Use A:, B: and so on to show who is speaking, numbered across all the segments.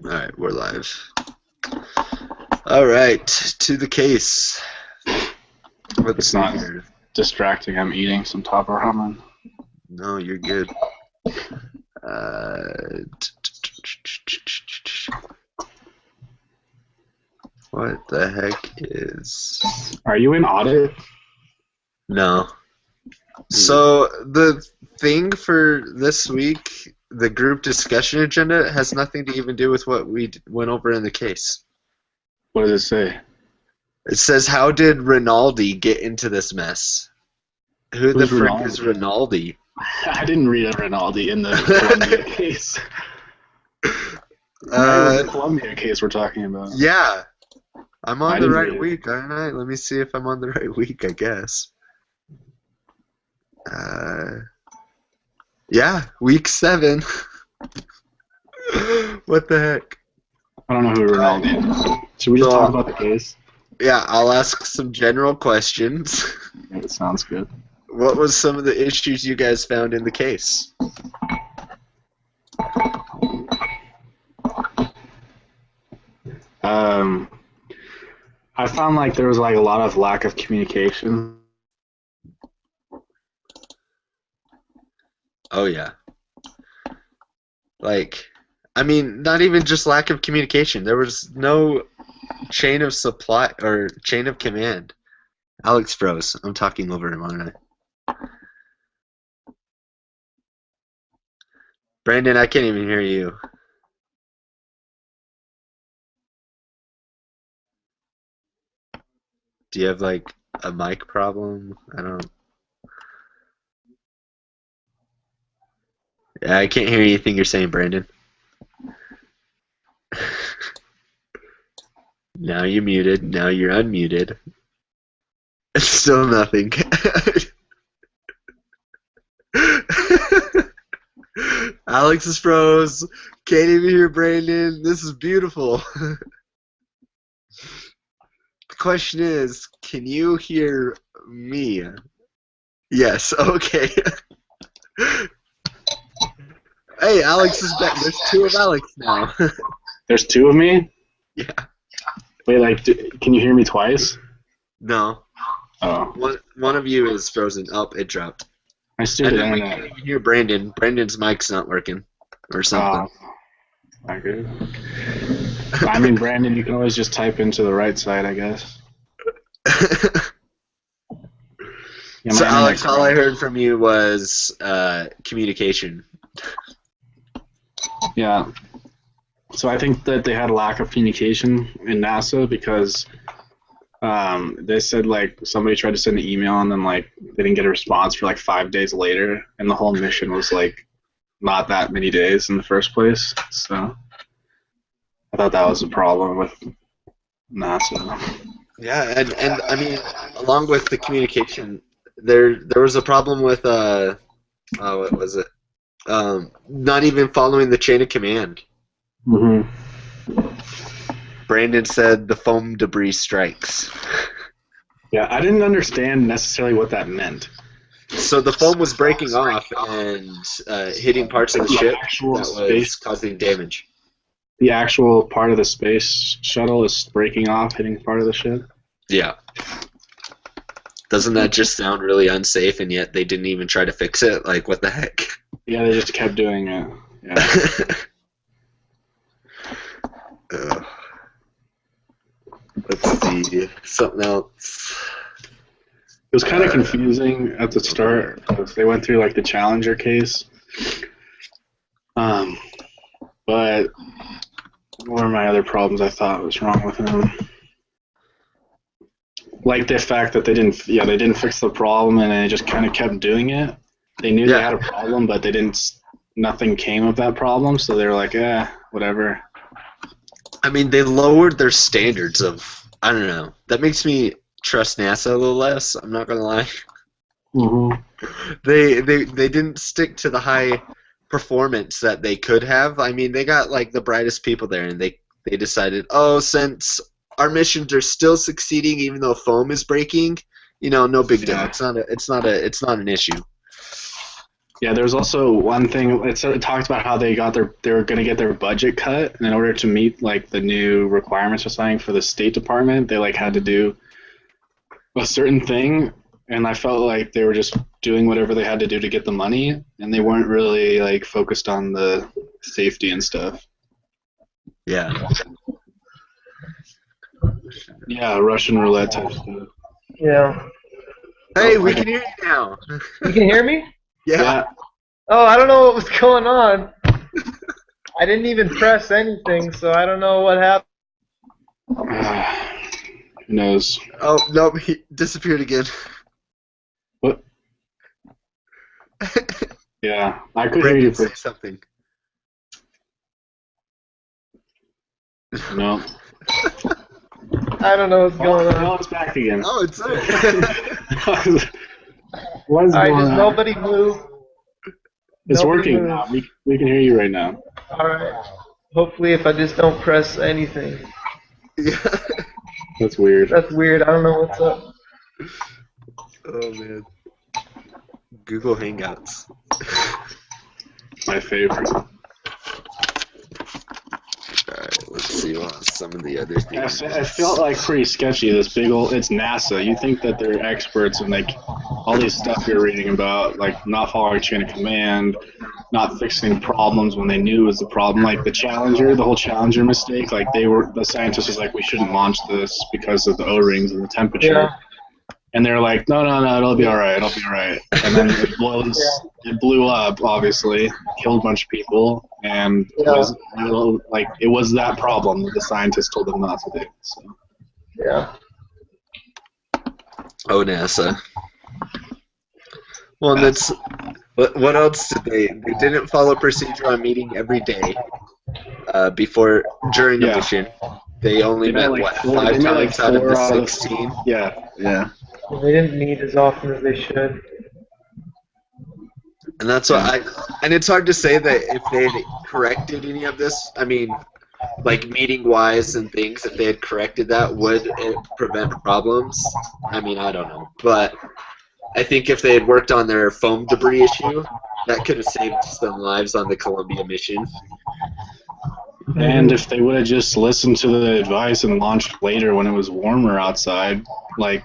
A: Alright, we're live. Alright, to the case. Let's
B: It's
A: see
B: not
A: here.
B: distracting. I'm eating some taco ramen.
A: No, you're good. What the heck is...
B: Are you in audit?
A: No. So, the thing for this week, the group discussion agenda, has nothing to even do with what we went over in the case.
B: What does it say?
A: It says, how did Rinaldi get into this mess? Who the
B: Who's
A: frick
B: Rinaldi?
A: is Rinaldi?
B: I didn't read a Rinaldi in the Columbia case. Right, it was the Columbia case we're talking about.
A: Yeah. I'm on
B: I
A: the
B: didn't
A: right
B: read it.
A: week, aren't I? Let me see if I'm on the right week, I guess. Yeah, week 7. What the heck?
B: I don't know who Rinaldi is. Should we just talk about the case?
A: Yeah, I'll ask some general questions.
B: Yeah, that sounds good.
A: What was some of the issues you guys found in the case?
B: I found like there was like a lot of lack of communication.
A: Oh, yeah. Like, I mean, not even just lack of communication. There was no chain of supply or chain of command. Alex froze. I'm talking over him, aren't I? Brandon, I can't even hear you. Do you have like a mic problem? I don't. Yeah, I can't hear anything you're saying, Brandon. Now you're muted. Now you're unmuted. Still nothing. Alex is froze. Can't even hear Brandon. This is beautiful. The question is, can you hear me? Yes, okay. Hey, Alex is back. There's 2 of Alex now.
B: There's 2 of me?
A: Yeah.
B: Wait, like, can you hear me twice?
A: No.
B: Oh.
A: One of you is frozen. Oh, it dropped.
B: My stupid
A: And then we
B: internet.
A: can't even hear Brandon. Brandon's mic's not working. Or something.
B: Not good. I mean, Brandon, you can always just type into the right side, I guess. Yeah,
A: So, Alex, all I heard from you was communication.
B: Yeah. So I think that they had a lack of communication in NASA because they said like somebody tried to send an email and then like they didn't get a response for like 5 days later, and the whole mission was like not that many days in the first place. So I thought that was a problem with NASA.
A: Yeah, and I mean, along with the communication, there was a problem with what was it? Not even following the chain of command.
B: Mm-hmm.
A: Brandon said the foam debris strikes.
B: Yeah, I didn't understand necessarily what that meant.
A: So the foam was breaking off and hitting parts of the ship that was causing damage.
B: The actual part of the space shuttle is breaking off, hitting part of the ship?
A: Yeah. Doesn't that just sound really unsafe, and yet they didn't even try to fix it? Like, what the heck?
B: Yeah, they just kept doing it. Yeah.
A: Let's see. Something else.
B: It was kind of confusing at the start. They went through like the Challenger case. But what are my other problems I thought was wrong with him? Like the fact that they didn't fix the problem and they just kind of kept doing it. They knew they had a problem, but nothing came of that problem, so they were like, whatever. I
A: mean, they lowered their standards of, I don't know. That makes me trust NASA a little less, I'm not going to lie.
B: Mm-hmm.
A: They didn't stick to the high performance that they could have. I mean, they got like the brightest people there, and they decided, oh, since our missions are still succeeding even though foam is breaking, no big deal. It's not an issue.
B: Yeah, there's also one thing. It talked about how they were going to get their budget cut, and in order to meet like the new requirements or something for the State Department, they like had to do a certain thing, and I felt like they were just doing whatever they had to do to get the money, and they weren't really like focused on the safety and stuff.
A: Yeah.
B: Yeah, Russian roulette type stuff.
C: Yeah.
A: Hey,
B: Oh,
A: we can hear you now.
C: You can hear me?
A: Yeah.
B: Yeah.
C: Oh, I don't know what was going on. I didn't even press anything, so I don't know what happened.
B: Who knows?
A: Oh no, he disappeared again.
B: What? Yeah, I could hear
A: Brandon,
B: you.
A: say something.
B: No.
C: I don't know what's going
B: Now
C: on.
B: it's back again.
A: Oh, it's there.
B: What is
C: Alright,
B: going
C: just
B: on?
C: nobody move.
B: It's
C: Nobody
B: working
C: move.
B: now. We can hear you right now.
C: Alright. Hopefully if I just don't press anything.
A: Yeah.
B: That's weird.
C: That's weird. I don't know what's up.
A: Oh man. Google Hangouts.
B: My favorite.
A: Alright, let's see what some of the other things.
B: It felt like pretty sketchy. This big old, it's NASA. You think that they're experts in like all these stuff you're reading about, like not following chain of command, not fixing problems when they knew it was the problem. Like the Challenger, the whole Challenger mistake. Like the scientist was like, we shouldn't launch this because of the O-rings and the temperature.
C: Yeah.
B: And they're like, no, it'll be all right, it'll be all right. And then it blows, it blew up, obviously, killed a bunch of people, and it was that problem that the scientists told them not to do. So.
C: Yeah.
A: Oh, NASA. Well, that's what else did they? They didn't follow procedure on meeting every day during the mission. They only met
B: like
A: what,
B: four-
A: 5
B: they met, like,
A: times out of
B: 4
A: the
B: out of-
A: 16.
B: Yeah.
C: They didn't meet as often as they should.
A: And that's what and it's hard to say that if they had corrected any of this, I mean, like meeting-wise and things, if they had corrected that, would it prevent problems? I mean, I don't know. But I think if they had worked on their foam debris issue, that could have saved some lives on the Columbia mission.
B: And if they would have just listened to the advice and launched later when it was warmer outside, like,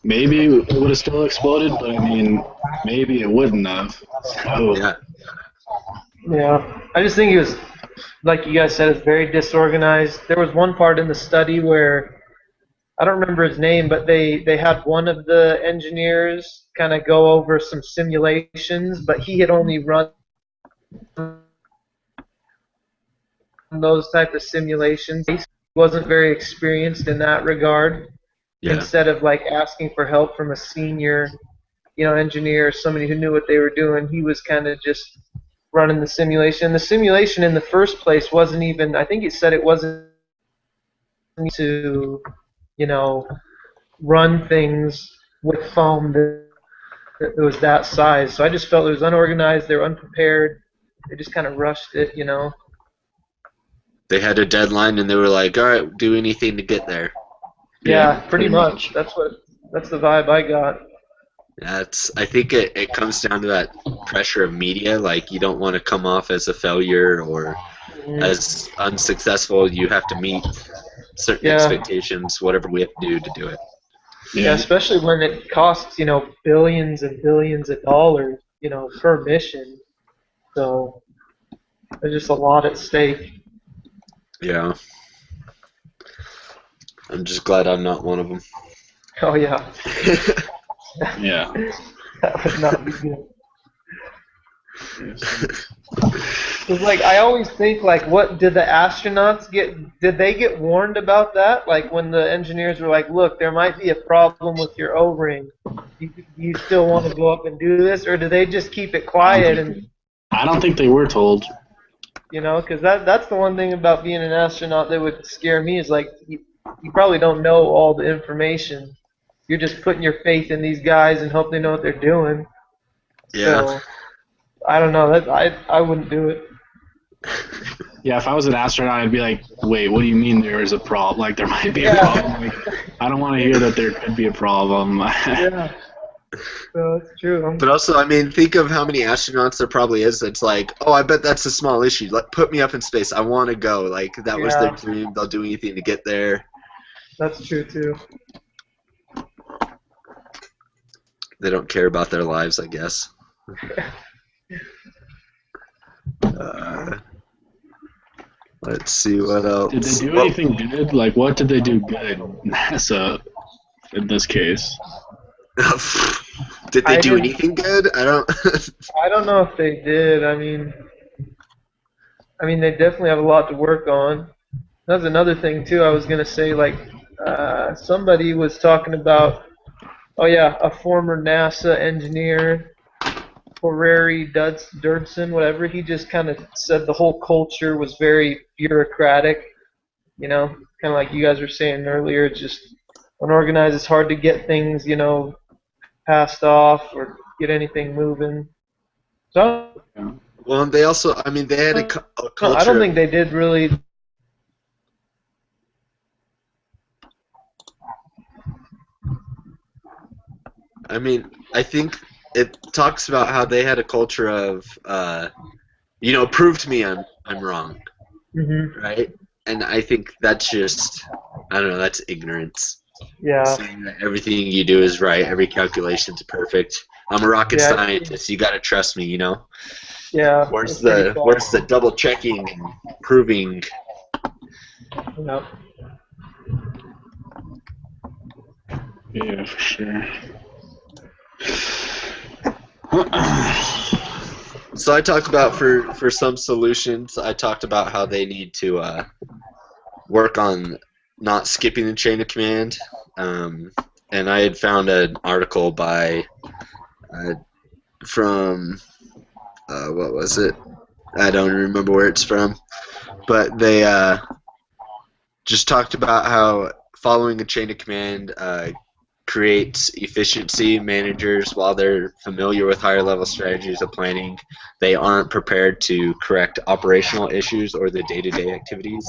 B: maybe it would have still exploded, but I mean, maybe it wouldn't have. So,
A: Yeah.
C: Yeah. I just think it was, like you guys said, it's very disorganized. There was one part in the study where, I don't remember his name, but they had one of the engineers kind of go over some simulations, but he had only run those type of simulations. He wasn't very experienced in that regard.
A: Yeah.
C: Instead of like asking for help from a senior, engineer or somebody who knew what they were doing, he was kind of just running the simulation. The simulation in the first place wasn't even, I think he said it wasn't to, run things with foam that was that size. So I just felt it was unorganized, they were unprepared, they just kind of rushed it,
A: They had a deadline and they were like, all right, do anything to get there.
C: Yeah, pretty much. That's the vibe I got.
A: I think it comes down to that pressure of media. Like, you don't want to come off as a failure or as unsuccessful. You have to meet certain expectations, whatever we have to do it.
C: Yeah, especially when it costs, billions and billions of dollars, per mission. So there's just a lot at stake.
A: Yeah. I'm just glad I'm not one of them.
C: Oh, yeah.
B: Yeah.
C: That would not be good. Because, like, I always think, like, what did the astronauts get? Did they get warned about that? Like, when the engineers were like, look, there might be a problem with your O-ring. You still want to go up and do this? Or do they just keep it quiet?
B: I don't think they were told.
C: Because that's the one thing about being an astronaut that would scare me is, like, you probably don't know all the information. You're just putting your faith in these guys and hope they know what they're doing.
A: Yeah.
C: So, I don't know. I wouldn't do it.
B: Yeah, if I was an astronaut, I'd be like, wait, what do you mean there is a problem? Like, there might be a problem. Like, I don't want to hear that there could be a problem.
C: Yeah. So it's true.
A: But also, I mean, think of how many astronauts there probably is. It's like, oh, I bet that's a small issue. Like, put me up in space. I want to go. Like, that was their
C: Yeah,
A: dream. They'll do anything to get there.
C: that's true too.
A: They don't care about their lives, I guess. Uh, let's see what
B: Did they
A: else.
B: do
A: Well,
B: anything good? Like, what did they do good, NASA, in this case?
A: did they
C: I
A: do
C: didn't.
A: anything good? I don't.
C: I don't know if they did. I mean, they definitely have a lot to work on. That's another thing too. I was gonna say, like, somebody was talking about, oh yeah, a former NASA engineer, Dudson, whatever. He just kind of said the whole culture was very bureaucratic. Kind of like you guys were saying earlier. It's just unorganized. It's hard to get things, passed off or get anything moving. So
B: Yeah.
A: Well, they also, I mean, they had a
C: I don't
A: culture of.
C: think they did really.
A: I mean, I think it talks about how they had a culture of, prove to me I'm wrong,
C: Hmm.
A: right? And I think that's just, I don't know, that's ignorance.
C: Yeah,
A: Saying that everything you do is right, every calculation's perfect. I'm a rocket
C: yeah,
A: scientist. You gotta trust me, you know.
C: yeah.
A: Where's
C: It's pretty
A: the
C: false.
A: double checking and proving?
C: Yeah.
B: Yeah, for sure.
A: So I talked about for some solutions. I talked about how they need to work on not skipping the chain of command. Um, and I had found an article by uh, from what was it? I don't remember where it's from, but they just talked about how following a chain of command creates efficiency. Managers, while they're familiar with higher level strategies of planning, they aren't prepared to correct operational issues or the day-to-day activities.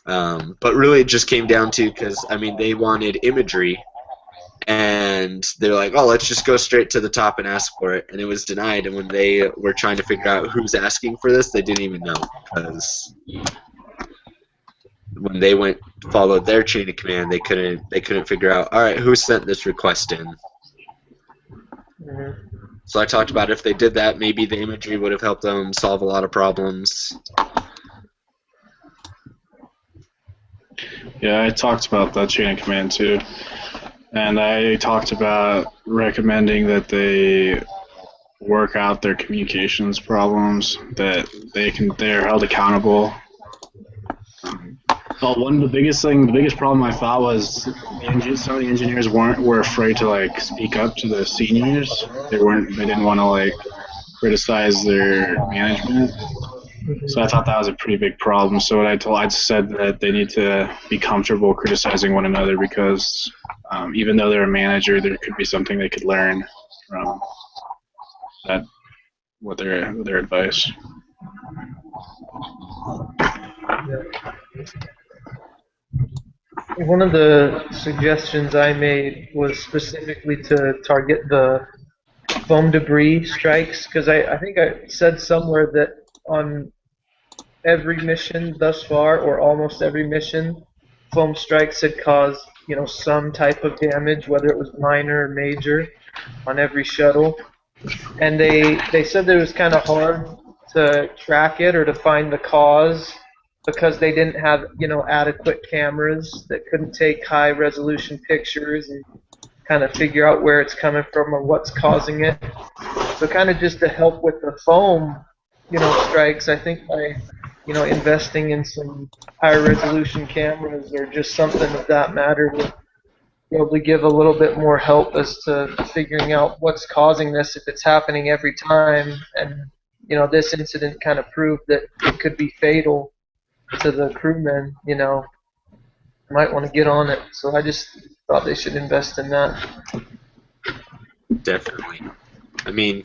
A: But really, it just came down to, because I mean, they wanted imagery, and they're like, "Oh, let's just go straight to the top and ask for it," and it was denied. And when they were trying to figure out who's asking for this, they didn't even know, because when they went followed their chain of command, they couldn't figure out, all right, who sent this request in.
C: Hmm.
A: So I talked about if they did that, maybe the imagery would have helped them solve a lot of problems.
B: Yeah, I talked about that chain of command too. And I talked about recommending that they work out their communications problems, that they're held accountable. Well, the biggest problem I thought was some of the engineers were afraid to like speak up to the seniors. They didn't want to like criticize their management. So I thought that was a pretty big problem. So I said that they need to be comfortable criticizing one another, because even though they're a manager, there could be something they could learn from that with their advice.
C: Yeah. One of the suggestions I made was specifically to target the foam debris strikes, because I think I said somewhere that on every mission thus far, or almost every mission, foam strikes had caused some type of damage, whether it was minor or major, on every shuttle. And they said that it was kind of hard to track it or to find the cause, because they didn't have adequate cameras that couldn't take high resolution pictures and kind of figure out where it's coming from or what's causing it. So kind of just to help with the foam, strikes, I think by investing in some higher resolution cameras or just something of that matter would be able to give a little bit more help as to figuring out what's causing this if it's happening every time. And this incident kind of proved that it could be fatal to the crewmen. Might want to get on it. So I just thought they should invest in that.
A: Definitely. I mean,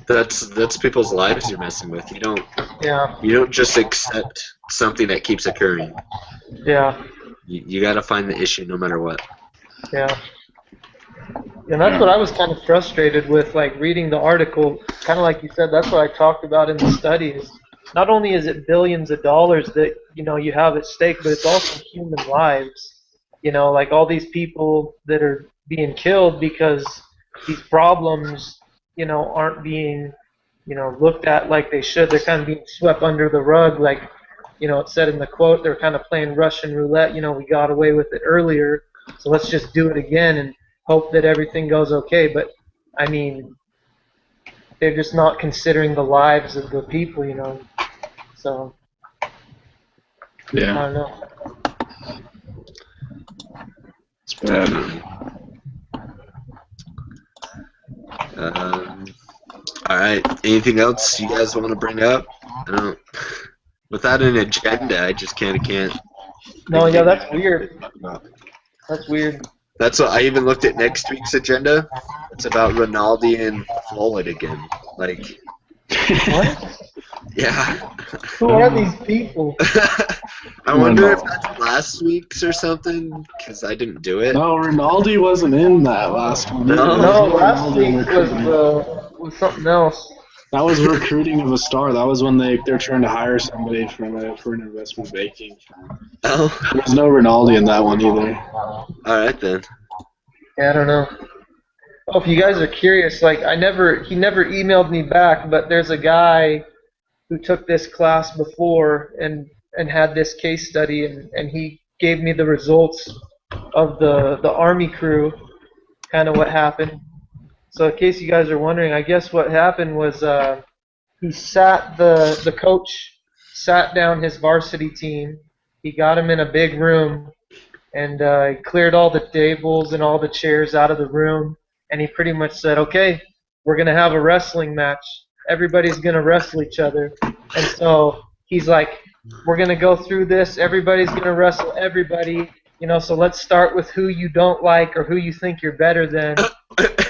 A: that's people's lives you're messing with.
C: Yeah,
A: You don't just accept something that keeps occurring.
C: yeah,
A: You got to find the issue no matter what.
C: yeah. And that's what I was kind of frustrated with, like reading the article. Kind of like you said, that's what I talked about in the study. Is not only is it billions of dollars that you have at stake, but it's also human lives. Like all these people that are being killed because these problems, aren't being, looked at like they should. They're kind of being swept under the rug, like it said in the quote. They're kind of playing Russian roulette. We got away with it earlier, so let's just do it again and hope that everything goes okay. But I mean, they're just not considering the lives of the people. So I
B: Yeah,
C: don't know.
B: it's bad.
A: All right. Anything else you guys want to bring up? I don't. Without an agenda, I just can't.
C: No,
A: think
C: yeah,
A: of
C: that's
A: anything to
C: weird.
A: talk about.
C: That's weird.
A: That's what I even looked at next week's agenda. It's about Ronaldo and Floyd again. Like,
C: What?
A: yeah.
C: Who are these people?
A: I wonder if that's last week's or something, because I didn't do it.
B: No, Rinaldi wasn't in that last one.
A: No?
B: either.
C: No, last
B: Rinaldi
C: week
B: recruiting.
C: was something else.
B: That was recruiting of a star. That was when they're trying to hire somebody for an investment banking.
A: Oh.
B: There was no Rinaldi in that one either.
A: All right then.
C: Yeah, I don't know. Oh, if you guys are curious, like he never emailed me back, but there's a guy who took this class before and had this case study, and he gave me the results of the Army crew, kind of what happened. So in case you guys are wondering, I guess what happened was the coach sat down his varsity team. He got him in a big room, and he cleared all the tables and all the chairs out of the room, and he pretty much said, okay, we're going to have a wrestling match. Everybody's going to wrestle each other. And so he's like, we're going to go through this. Everybody's going to wrestle everybody. So let's start with who you don't like or who you think you're better than.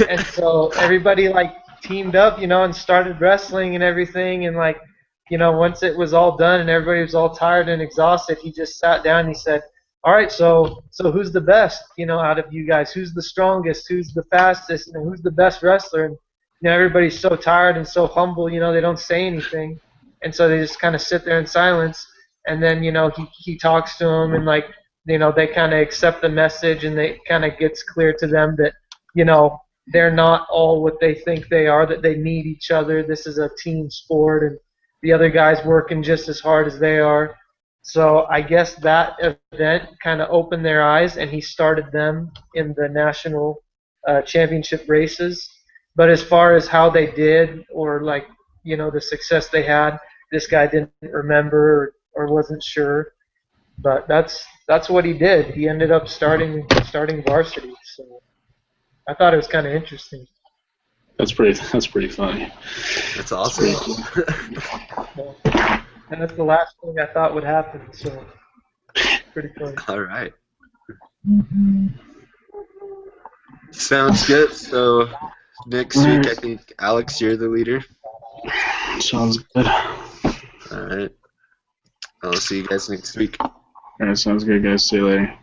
C: And so everybody like teamed up, and started wrestling and everything. And like, once it was all done and everybody was all tired and exhausted, he just sat down and he said, all right, so who's the best, out of you guys? Who's the strongest? Who's the fastest? Who's the best wrestler? And everybody's so tired and so humble, they don't say anything, and so they just kind of sit there in silence. And then he talks to them, and like they kind of accept the message, and it kind of gets clear to them that they're not all what they think they are, that they need each other. This is a team sport, and the other guy's working just as hard as they are. So I guess that event kind of opened their eyes, and he started them in the national championship races. But as far as how they did, or like the success they had, this guy didn't remember or wasn't sure. But that's what he did. He ended up starting varsity. So I thought it was kind of interesting.
B: That's pretty funny.
A: That's awesome.
C: And that's the last thing I thought would happen. So pretty funny.
A: All right. Sounds good. So next week, I think, Alex, you're the leader.
B: Sounds good.
A: All right. I'll see you guys next week.
B: All right, sounds good, guys. See you later.